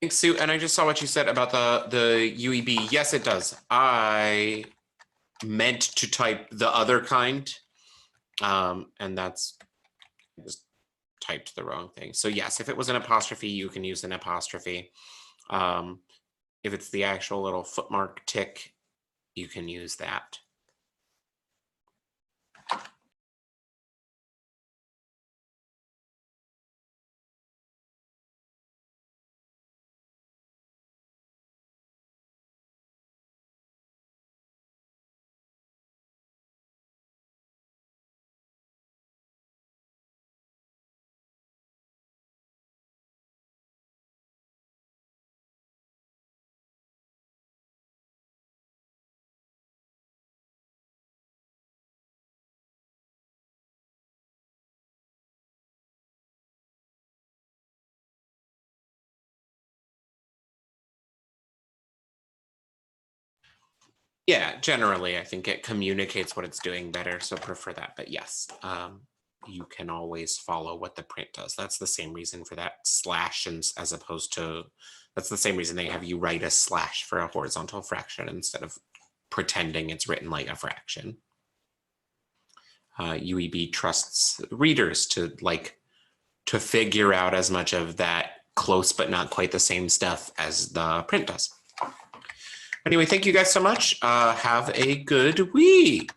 Thanks, Sue. And I just saw what you said about the UEB. Yes, it does. I meant to type the other kind, and that's just typed the wrong thing. So yes, if it was an apostrophe, you can use an apostrophe. If it's the actual little footmark tick, you can use that. Yeah, generally, I think it communicates what it's doing better, so prefer that. But yes, you can always follow what the print does. That's the same reason for that slash, and as opposed to, that's the same reason they have you write a slash for a horizontal fraction instead of pretending it's written like a fraction. UEB trusts readers to figure out as much of that close but not quite the same stuff as the print does. Anyway, thank you guys so much. Have a good week.